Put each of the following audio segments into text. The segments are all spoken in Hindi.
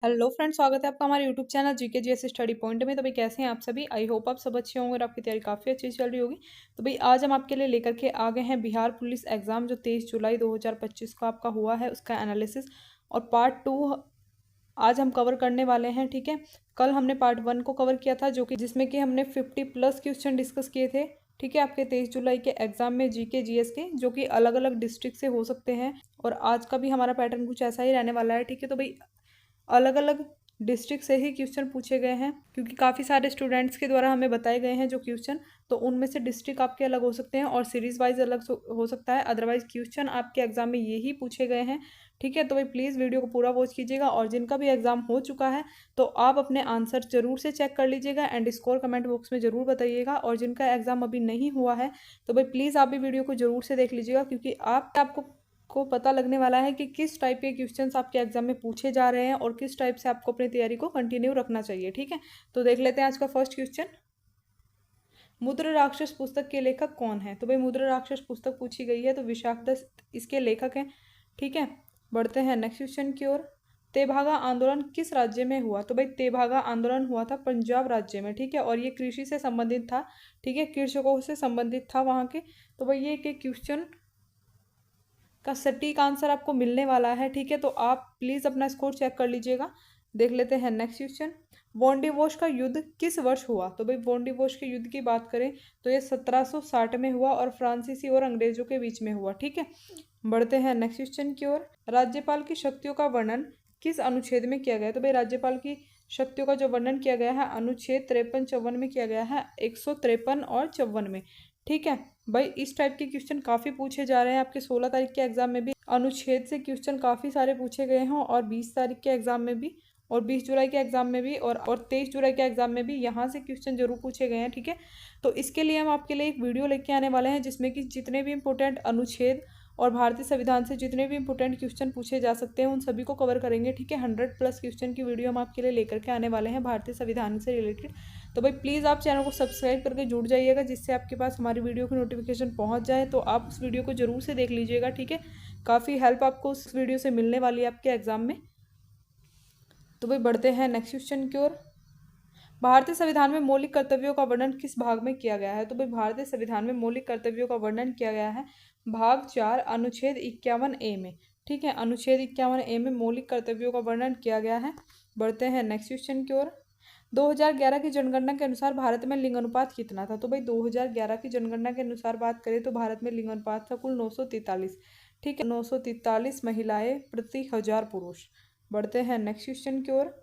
हेलो फ्रेंड्स, स्वागत है आपका हमारे YouTube channel GK GS study point में। तो भाई कैसे हैं आप सभी। आई होप आप सब अच्छे होंगे और आपकी तैयारी काफ़ी अच्छी चल रही होगी। तो भाई आज हम आपके लिए लेकर के आ गए हैं बिहार पुलिस एग्जाम जो 23 जुलाई 2025 को आपका हुआ है, उसका एनालिसिस और पार्ट 2 आज हम कवर करने वाले हैं। ठीक है, कल हमने पार्ट 1 को कवर किया था जो कि जिसमें कि हमने 50+ क्वेश्चन डिस्कस किए थे। ठीक है, आपके 23 जुलाई के एग्जाम में जीके जीएस के जो कि अलग अलग डिस्ट्रिक्ट से हो सकते हैं, और आज का भी हमारा पैटर्न कुछ ऐसा ही रहने वाला है। ठीक है, तो भाई अलग अलग डिस्ट्रिक्ट से ही क्वेश्चन पूछे गए हैं क्योंकि काफ़ी सारे स्टूडेंट्स के द्वारा हमें बताए गए हैं जो क्वेश्चन, तो उनमें से डिस्ट्रिक्ट आपके अलग हो सकते हैं और सीरीज वाइज अलग हो सकता है। अदरवाइज क्वेश्चन आपके एग्जाम में यही पूछे गए हैं। ठीक है, तो भाई प्लीज़ वीडियो को पूरा वॉच कीजिएगा और जिनका भी एग्जाम हो चुका है तो आप अपने आंसर जरूर से चेक कर लीजिएगा एंड स्कोर कमेंट बॉक्स में ज़रूर बताइएगा। और जिनका एग्जाम अभी नहीं हुआ है तो भाई प्लीज़ आप भी वीडियो को ज़रूर से देख लीजिएगा क्योंकि आपको पता लगने वाला है कि किस टाइप के क्वेश्चंस आपके एग्जाम में पूछे जा रहे हैं और किस टाइप से आपको अपनी तैयारी को कंटिन्यू रखना चाहिए। ठीक है, तो देख लेते हैं आज का फर्स्ट क्वेश्चन। मुद्र राक्षस पुस्तक के लेखक कौन है। तो भाई मुद्र राक्षस पुस्तक पूछी गई है तो विशाखदत्त इसके लेखक हैं। ठीक है, बढ़ते हैं नेक्स्ट क्वेश्चन की ओर। तेभागा आंदोलन किस राज्य में हुआ। तो भाई तेभागा आंदोलन हुआ था पंजाब राज्य में। ठीक है, और ये कृषि से संबंधित था। ठीक है, कृषकों से संबंधित था वहाँ के। तो भाई ये क्वेश्चन का सटीक आंसर आपको मिलने वाला है। ठीक है, तो आप प्लीज़ अपना स्कोर चेक कर लीजिएगा। देख लेते हैं नेक्स्ट क्वेश्चन। वोंडिवोश का युद्ध किस वर्ष हुआ। तो भाई वोंडिवोश के युद्ध की बात करें तो ये 1760 में हुआ और फ्रांसीसी और अंग्रेजों के बीच में हुआ। ठीक है, बढ़ते हैं नेक्स्ट क्वेश्चन की ओर। राज्यपाल की शक्तियों का वर्णन किस अनुच्छेद में किया गया है। तो भाई राज्यपाल की शक्तियों का जो वर्णन किया गया है अनुच्छेद 53-54 में किया गया है, 153 और 54 में। ठीक है भाई, इस टाइप के क्वेश्चन काफ़ी पूछे जा रहे हैं आपके 16 तारीख के एग्जाम में भी अनुच्छेद से क्वेश्चन काफ़ी सारे पूछे गए हैं और 20 तारीख के एग्जाम में भी और 20 जुलाई के एग्जाम में भी और 23 जुलाई के एग्जाम में भी यहाँ से क्वेश्चन जरूर पूछे गए हैं। ठीक है, तो इसके लिए हम आपके लिए एक वीडियो लेके आने वाले हैं जिसमें कि जितने भी इंपॉर्टेंट अनुच्छेद और भारतीय संविधान से जितने भी इंपॉर्टेंट क्वेश्चन पूछे जा सकते हैं उन सभी को कवर करेंगे। ठीक है, 100+ क्वेश्चन की वीडियो हम आपके लिए लेकर के आने वाले हैं भारतीय संविधान से रिलेटेड। तो भाई प्लीज़ आप चैनल को सब्सक्राइब करके जुड़ जाइएगा जिससे आपके पास हमारी वीडियो की नोटिफिकेशन पहुंच जाए। तो आप उस वीडियो को जरूर से देख लीजिएगा। ठीक है, काफ़ी हेल्प आपको उस वीडियो से मिलने वाली है आपके एग्जाम में। तो भाई बढ़ते हैं नेक्स्ट क्वेश्चन की ओर। भारतीय संविधान में मौलिक कर्तव्यों का वर्णन किस भाग में किया गया है। तो भाई भारतीय संविधान में मौलिक कर्तव्यों का वर्णन किया गया है भाग 4 अनुच्छेद 51A में। ठीक है, अनुच्छेद 51A में मौलिक कर्तव्यों का वर्णन किया गया है। बढ़ते हैं नेक्स्ट क्वेश्चन की ओर। 2011 की जनगणना के अनुसार भारत में लिंग अनुपात कितना था। तो भाई 2011 की जनगणना के अनुसार बात करें तो भारत में लिंग अनुपात था कुल 943। ठीक है, 943 महिलाएं प्रति 1000 पुरुष। बढ़ते हैं नेक्स्ट क्वेश्चन की ओर।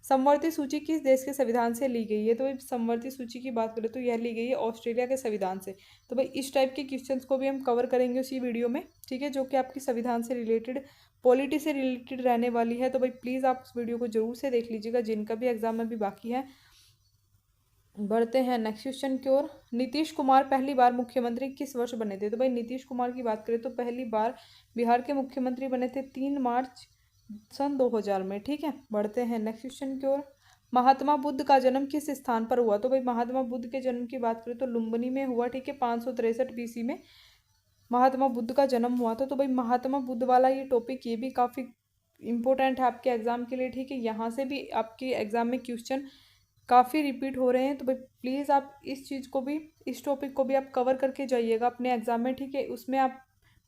समवर्ती सूची किस देश के संविधान से ली गई है। तो भाई समवर्ती सूची की बात करें तो यह ली गई है ऑस्ट्रेलिया के संविधान से। तो भाई इस टाइप के क्वेश्चंस को भी हम कवर करेंगे उसी वीडियो में। ठीक है, जो कि आपकी संविधान से रिलेटेड पॉलिटी से रिलेटेड रहने वाली है। तो भाई प्लीज़ आप उस वीडियो को जरूर से देख लीजिएगा जिनका भी एग्जाम में भी बाकी है। बढ़ते हैं नेक्स्ट क्वेश्चन की ओर। नीतीश कुमार पहली बार मुख्यमंत्री किस वर्ष बने थे। तो भाई नीतीश कुमार की बात करें तो पहली बार बिहार के मुख्यमंत्री बने थे 3 मार्च सन 2000 में। ठीक है, बढ़ते हैं नेक्स्ट क्वेश्चन की ओर। महात्मा बुद्ध का जन्म किस स्थान पर हुआ। तो भाई महात्मा बुद्ध के जन्म की बात करें तो लुम्बिनी में हुआ। ठीक है, 563 BC में महात्मा बुद्ध का जन्म हुआ था। तो भाई महात्मा बुद्ध वाला ये टॉपिक ये भी काफ़ी इंपॉर्टेंट है आपके एग्जाम के लिए। ठीक है, यहाँ से भी आपके एग्जाम में क्वेश्चन काफ़ी रिपीट हो रहे हैं। तो भाई प्लीज़ आप इस चीज़ को भी इस टॉपिक को भी आप कवर करके जाइएगा अपने एग्जाम में। ठीक है, उसमें आप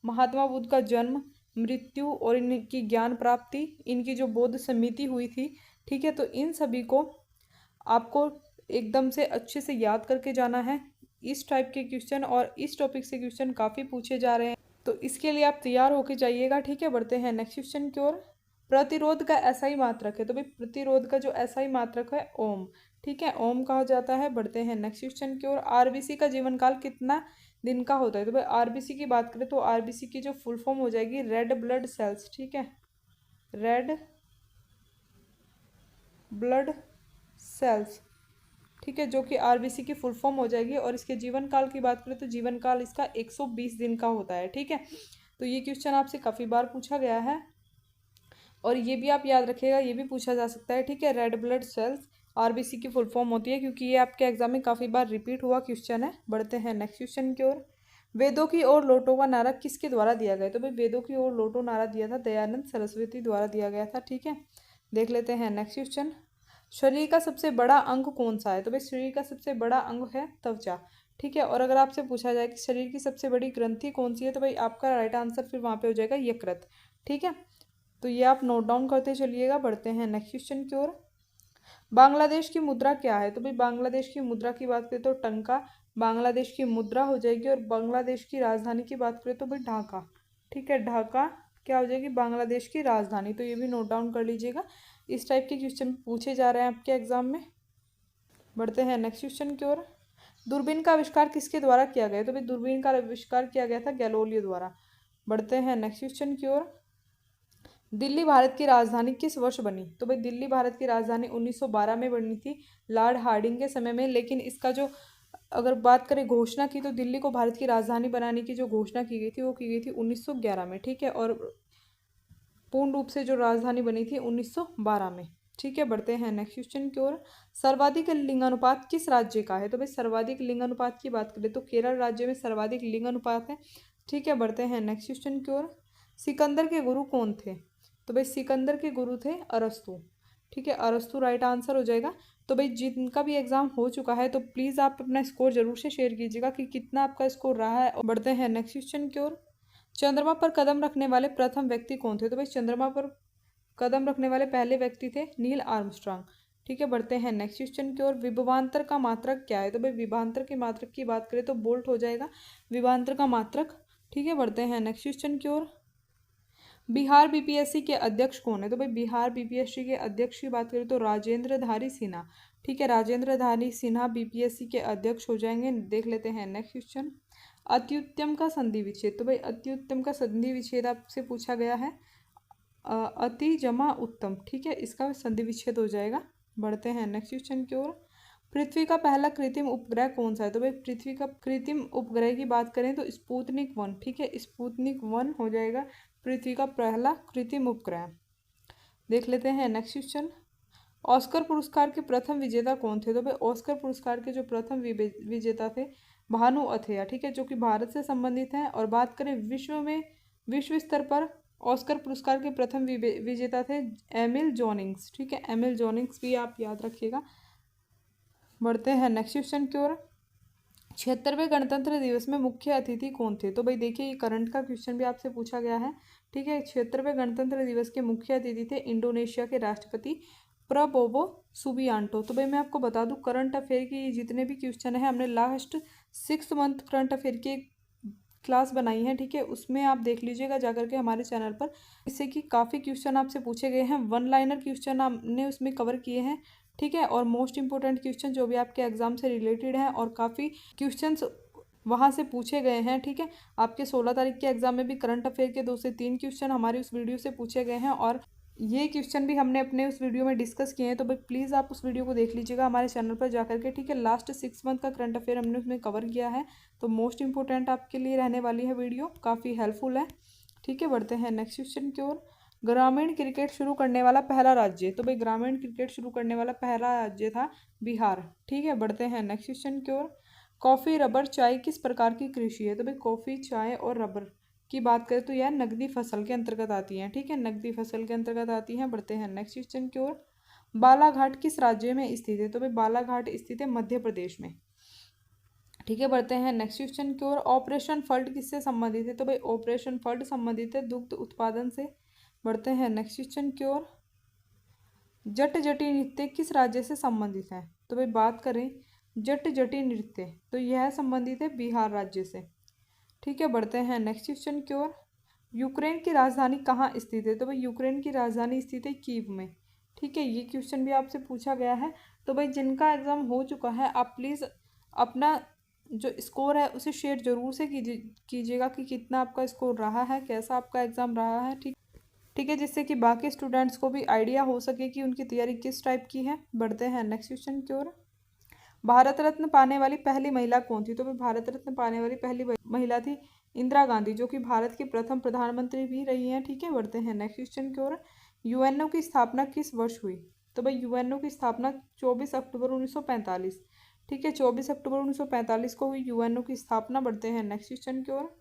महात्मा बुद्ध का जन्म, मृत्यु और इनकी ज्ञान प्राप्ति, इनकी जो बौद्ध समिति हुई थी, ठीक है, तो इन सभी को आपको एकदम से अच्छे से याद करके जाना है। इस टाइप के क्वेश्चन और इस टॉपिक से क्वेश्चन काफ़ी पूछे जा रहे हैं, तो इसके लिए आप तैयार होके जाइएगा। ठीक है, बढ़ते हैं नेक्स्ट क्वेश्चन की ओर। प्रतिरोध का एसआई मात्रक है। तो भाई प्रतिरोध का जो एसआई मात्रक है ओम। ठीक है, ओम कहा जाता है। बढ़ते हैं नेक्स्ट क्वेश्चन की ओर। आरबीसी का जीवन काल कितना दिन का होता है। तो भाई आरबीसी की बात करें तो आरबीसी की जो फुल फॉर्म हो जाएगी रेड ब्लड सेल्स। ठीक है, रेड ब्लड सेल्स। ठीक है, जो कि आरबीसी की फुल फॉर्म हो जाएगी। और इसके जीवन काल की बात करें तो जीवन काल इसका 120 दिन का होता है। ठीक है, तो ये क्वेश्चन आपसे काफ़ी बार पूछा गया है और ये भी आप याद रखिएगा, ये भी पूछा जा सकता है। ठीक है, रेड ब्लड सेल्स आरबीसी की फुल फॉर्म होती है क्योंकि ये आपके एग्जाम में काफ़ी बार रिपीट हुआ क्वेश्चन है। बढ़ते हैं नेक्स्ट क्वेश्चन की ओर। वेदों की ओर लौटो का नारा किसके द्वारा दिया गया। तो भाई वेदों की ओर लौटो नारा दिया था दयानंद सरस्वती द्वारा दिया गया था। ठीक है, देख लेते हैं नेक्स्ट क्वेश्चन। शरीर का सबसे बड़ा अंग कौन सा है? तो भाई शरीर का सबसे बड़ा अंग है त्वचा। ठीक है, और अगर आपसे पूछा जाए कि शरीर की सबसे बड़ी ग्रंथि कौन सी है, तो भाई आपका राइट आंसर फिर वहाँ पे हो जाएगा यकृत। ठीक है, तो ये आप नोट डाउन करते चलिएगा। बढ़ते हैं नेक्स्ट क्वेश्चन की ओर। बांग्लादेश की मुद्रा क्या है? तो भाई बांग्लादेश की मुद्रा की बात करें तो टंका बांग्लादेश की मुद्रा हो जाएगी, और बांग्लादेश की राजधानी की बात करें तो भाई ढाका। ठीक है, ढाका क्या हो जाएगी? बांग्लादेश की राजधानी। तो ये भी नोट डाउन कर लीजिएगा, इस टाइप के क्वेश्चन पूछे जा रहे हैं आपके एग्जाम में। बढ़ते हैं नेक्स्ट क्वेश्चन की ओर। दूरबीन का आविष्कार किसके द्वारा किया गया? तो भाई दूरबीन का आविष्कार किया गया था गैलोलियो द्वारा। बढ़ते हैं नेक्स्ट क्वेश्चन की ओर। दिल्ली भारत की राजधानी किस वर्ष बनी? तो भाई दिल्ली भारत की राजधानी 1912 में बनी थी, लॉर्ड हार्डिंग के समय में। लेकिन इसका जो अगर बात करें घोषणा की, तो दिल्ली को भारत की राजधानी बनाने की जो घोषणा की गई थी वो की गई थी 1911 में। ठीक है, और पूर्ण रूप से जो राजधानी बनी थी 1912 में। ठीक है, बढ़ते हैं नेक्स्ट क्वेश्चन की ओर। सर्वाधिक लिंगानुपात किस राज्य का है? तो भाई सर्वाधिक लिंगानुपात की बात करें तो केरल राज्य में सर्वाधिक लिंगानुपात है। ठीक है, बढ़ते हैं नेक्स्ट क्वेश्चन की ओर। सिकंदर के गुरु कौन थे? तो भाई सिकंदर के गुरु थे अरस्तु। ठीक है, अरस्तु राइट आंसर हो जाएगा। तो भाई जिनका भी एग्जाम हो चुका है तो प्लीज़ आप अपना स्कोर जरूर से शेयर कीजिएगा कि कितना आपका स्कोर रहा है। और बढ़ते हैं नेक्स्ट क्वेश्चन की ओर। चंद्रमा पर कदम रखने वाले प्रथम व्यक्ति कौन थे? तो भाई चंद्रमा पर कदम रखने वाले पहले व्यक्ति थे नील आर्मस्ट्रांग। ठीक है, बढ़ते हैं नेक्स्ट क्वेश्चन की ओर। विभवांतर का मात्रक क्या है? तो भाई विभवांतर के मात्रक की बात करें तो बोल्ट हो जाएगा विभवांतर का मात्रक। ठीक है, बढ़ते हैं नेक्स्ट क्वेश्चन की ओर। बिहार बीपीएससी के अध्यक्ष कौन है? तो भाई बिहार बीपीएससी के अध्यक्ष की बात करें तो राजेंद्र धारी सिन्हा। ठीक है, राजेंद्र धारी सिन्हा बीपीएससी के अध्यक्ष हो जाएंगे। देख लेते हैं नेक्स्ट क्वेश्चन। अत्युत्तम का संधि विच्छेद। तो भाई अत्युत्तम का संधि विच्छेद आपसे पूछा गया है अति जमा उत्तम। ठीक है, इसका संधि विच्छेद हो जाएगा। बढ़ते हैं नेक्स्ट क्वेश्चन की ओर। पृथ्वी का पहला कृत्रिम उपग्रह कौन सा है? तो भाई पृथ्वी का कृत्रिम उपग्रह की बात करें तो स्पुतनिक 1। ठीक है, स्पुतनिक 1 हो जाएगा पृथ्वी का पहला कृत्रिम उपग्रह। देख लेते हैं नेक्स्ट क्वेश्चन। ऑस्कर पुरस्कार के प्रथम विजेता कौन थे? तो भाई ऑस्कर पुरस्कार के जो प्रथम विजेता थे भानु अथैया। ठीक है, जो कि भारत से संबंधित हैं। और बात करें विश्व स्तर पर ऑस्कर पुरस्कार के प्रथम विजेता थे एमिल जॉनिंग्स। ठीक है, एमिल जॉनिंग्स भी आप याद रखिएगा। बढ़ते हैं नेक्स्ट क्वेश्चन की ओर। 76वें गणतंत्र दिवस में मुख्य अतिथि कौन थे? तो भाई देखिए ये करंट का क्वेश्चन भी आपसे पूछा गया है। ठीक है, 76वें गणतंत्र दिवस के मुख्य अतिथि थे इंडोनेशिया के राष्ट्रपति प्रबोवो सुबियांटो। तो भाई मैं आपको बता दूं करंट अफेयर की जितने भी क्वेश्चन है हमने लास्ट 6 मंथ करंट अफेयर की क्लास बनाई है। ठीक है, उसमें आप देख लीजिएगा जाकर के हमारे चैनल पर, इससे कि काफ़ी क्वेश्चन आपसे पूछे गए हैं। वन लाइनर क्वेश्चन हमने उसमें कवर किए हैं। ठीक है, और मोस्ट इंपॉर्टेंट क्वेश्चन जो भी आपके एग्जाम से रिलेटेड हैं, और काफ़ी क्वेश्चंस वहाँ से पूछे गए हैं। ठीक है, आपके 16 तारीख के एग्जाम में भी करंट अफेयर के 2 से 3 क्वेश्चन हमारी उस वीडियो से पूछे गए हैं, और ये क्वेश्चन भी हमने अपने उस वीडियो में डिस्कस किए हैं। तो भाई प्लीज़ आप उस वीडियो को देख लीजिएगा हमारे चैनल पर जाकर के। ठीक है, लास्ट 6 मंथ का करंट अफेयर हमने उसमें कवर किया है, तो मोस्ट इंपॉर्टेंट आपके लिए रहने वाली है वीडियो, काफ़ी हेल्पफुल है। ठीक है, बढ़ते हैं नेक्स्ट क्वेश्चन की ओर। ग्रामीण क्रिकेट शुरू करने वाला पहला राज्य। तो भाई ग्रामीण क्रिकेट शुरू करने वाला पहला राज्य था बिहार। ठीक है, बढ़ते हैं नेक्स्ट क्वेश्चन की ओर। कॉफ़ी रबर चाय किस प्रकार की कृषि है? तो भाई कॉफ़ी चाय और रबर की बात करें तो यह नकदी फसल के अंतर्गत आती हैं। ठीक है, नकदी फसल के अंतर्गत आती हैं। बढ़ते हैं नेक्स्ट क्वेश्चन की ओर। बालाघाट किस राज्य में स्थित है? तो भाई बालाघाट स्थित है मध्य प्रदेश में। ठीक है, बढ़ते हैं नेक्स्ट क्वेश्चन की ओर। ऑपरेशन फ्लड किससे संबंधित है? तो भाई ऑपरेशन फ्लड संबंधित है दुग्ध उत्पादन से। बढ़ते हैं नेक्स्ट क्वेश्चन की ओर। जट जटी नृत्य किस राज्य से संबंधित है? तो भाई बात करें जट जटी नृत्य तो यह संबंधित है बिहार राज्य से। ठीक है, बढ़ते हैं नेक्स्ट क्वेश्चन की ओर। यूक्रेन की राजधानी कहाँ स्थित है? तो भाई यूक्रेन की राजधानी स्थित है कीव में। ठीक है, ये क्वेश्चन भी आपसे पूछा गया है। तो भाई जिनका एग्जाम हो चुका है आप प्लीज़ अपना जो स्कोर है उसे शेयर जरूर से कीजिएगा कि कितना आपका स्कोर रहा है, कैसा आपका एग्ज़ाम रहा है। ठीक है, जिससे कि बाकी स्टूडेंट्स को भी आइडिया हो सके कि उनकी तैयारी किस टाइप की है। बढ़ते हैं नेक्स्ट क्वेश्चन की ओर। भारत रत्न पाने वाली पहली महिला कौन थी? तो भाई भारत रत्न पाने वाली पहली महिला थी इंदिरा गांधी, जो कि भारत की प्रथम प्रधानमंत्री भी रही हैं। ठीक है, बढ़ते हैं नेक्स्ट क्वेश्चन की ओर। यूएनओ की स्थापना किस वर्ष हुई? तो भाई यूएनओ की स्थापना 24 अक्टूबर 1945। ठीक है, 24 अक्टूबर 1945 को हुई यूएनओ की स्थापना। बढ़ते हैं नेक्स्ट क्वेश्चन की ओर।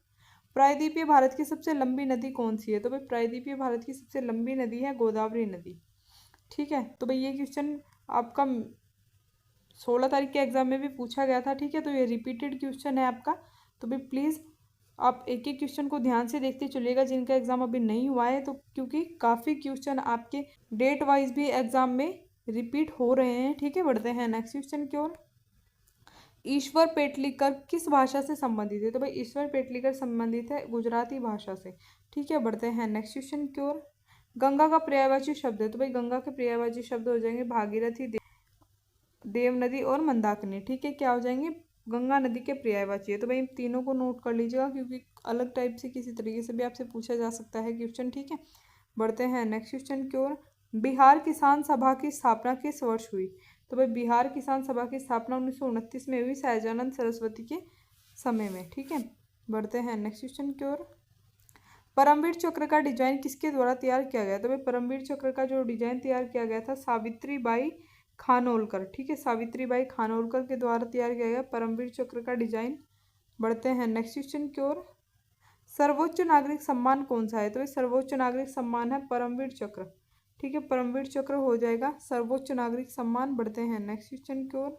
प्रायद्वीपीय भारत की सबसे लंबी नदी कौन सी है? तो भाई प्रायद्वीपीय भारत की सबसे लंबी नदी है गोदावरी नदी। ठीक है। तो भाई ये क्वेश्चन आपका 16 तारीख के एग्जाम में भी पूछा गया था, ठीक है। तो ये रिपीटेड क्वेश्चन है आपका। तो भाई प्लीज़ आप एक एक क्वेश्चन को ध्यान से देखते चलिएगा जिनका एग्जाम अभी नहीं हुआ है, तो क्योंकि काफ़ी क्वेश्चन आपके डेट वाइज भी एग्जाम में रिपीट हो रहे हैं, ठीक है। बढ़ते हैं नेक्स्ट क्वेश्चन की ओर। ईश्वर पेटलीकर किस भाषा से संबंधित है? तो भाई ईश्वर पेटलीकर संबंधित है गुजराती भाषा से, ठीक है। बढ़ते हैं नेक्स्ट क्वेश्चन की ओर। गंगा का पर्यायवाची शब्द है? तो भाई गंगा के पर्यायवाची शब्द हो जाएंगे भागीरथी, देव नदी और मंदाकिनी, ठीक है। क्या हो जाएंगे? गंगा नदी के पर्यायवाची है। तो भाई इन तीनों को नोट कर लीजिएगा क्योंकि अलग टाइप से किसी तरीके से भी आपसे पूछा जा सकता है क्वेश्चन, ठीक है। बढ़ते हैं नेक्स्ट क्वेश्चन की ओर। बिहार किसान सभा की स्थापना किस वर्ष हुई? तो भाई बिहार किसान सभा की स्थापना 1929 में हुई, सहजानंद सरस्वती के समय में, ठीक है। बढ़ते हैं नेक्स्ट क्वेश्चन की ओर। परमवीर चक्र का डिजाइन किसके द्वारा तैयार किया गया? तो भाई परमवीर चक्र का जो डिजाइन तैयार किया गया था सावित्री बाई खानोलकर, ठीक है। सावित्री बाई खानोलकर के द्वारा तैयार किया गया परमवीर चक्र का डिजाइन। बढ़ते हैं नेक्स्ट क्वेश्चन की ओर। सर्वोच्च नागरिक सम्मान कौन सा है? तो भाई सर्वोच्च नागरिक सम्मान है परमवीर चक्र, ठीक है। परमवीर चक्र हो जाएगा सर्वोच्च नागरिक सम्मान। बढ़ते हैं नेक्स्ट क्वेश्चन की ओर।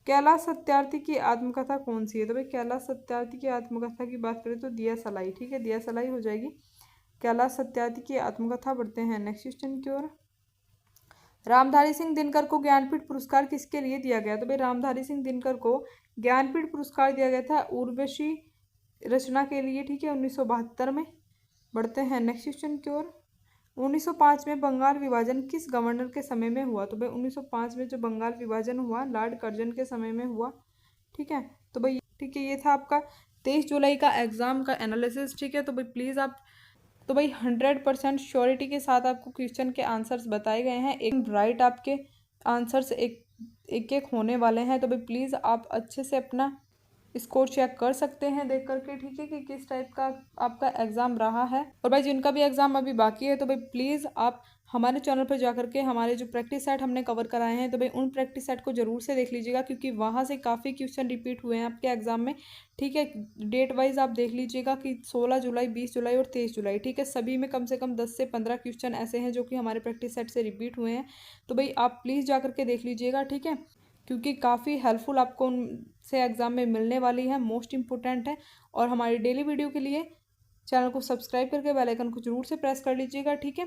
कैलाश सत्यार्थी की आत्मकथा कौन सी है? तो भाई कैलाश सत्यार्थी की आत्मकथा की बात करें तो दिया सलाई, ठीक है। दिया सलाई हो जाएगी कैलाश सत्यार्थी की आत्मकथा। बढ़ते हैं नेक्स्ट क्वेश्चन की ओर। रामधारी सिंह दिनकर को ज्ञानपीठ पुरस्कार किसके लिए दिया गया? तो भाई रामधारी सिंह दिनकर को ज्ञानपीठ पुरस्कार दिया गया था उर्वशी रचना के लिए, ठीक है, 1972 में। बढ़ते हैं नेक्स्ट क्वेश्चन की ओर। 1905 में बंगाल विभाजन किस गवर्नर के समय में हुआ? तो भाई 1905 में जो बंगाल विभाजन हुआ लॉर्ड कर्जन के समय में हुआ, ठीक है। तो भाई ठीक है, ये था आपका 23 जुलाई का एग्जाम का एनालिसिस, ठीक है। तो भाई प्लीज़ आप, तो भाई 100% श्योरिटी के साथ आपको क्वेश्चन के आंसर्स बताए गए हैं, एक राइट आपके आंसर्स एक एक होने वाले हैं। तो भाई प्लीज़ आप अच्छे से अपना स्कोर चेक कर सकते हैं देख करके, ठीक है, कि किस टाइप का आपका एग्ज़ाम रहा है। और भाई जिनका भी एग्ज़ाम अभी बाकी है तो भाई प्लीज़ आप हमारे चैनल पर जा करके हमारे जो प्रैक्टिस सेट हमने कवर कराए हैं तो भाई उन प्रैक्टिस सेट को ज़रूर से देख लीजिएगा क्योंकि वहाँ से काफ़ी क्वेश्चन रिपीट हुए हैं आपके एग्ज़ाम में, ठीक है। डेट वाइज आप देख लीजिएगा कि 16 जुलाई, 20 जुलाई और 23 जुलाई, ठीक है, सभी में कम से कम 10 से 15 क्वेश्चन ऐसे हैं जो कि हमारे प्रैक्टिस सेट से रिपीट हुए हैं। तो भाई आप प्लीज़ जा करके देख लीजिएगा, ठीक है, क्योंकि काफ़ी हेल्पफुल आपको उनसे एग्ज़ाम में मिलने वाली है, मोस्ट इम्पोर्टेंट है। और हमारी डेली वीडियो के लिए चैनल को सब्सक्राइब करके बेल आइकन को जरूर से प्रेस कर लीजिएगा, ठीक है।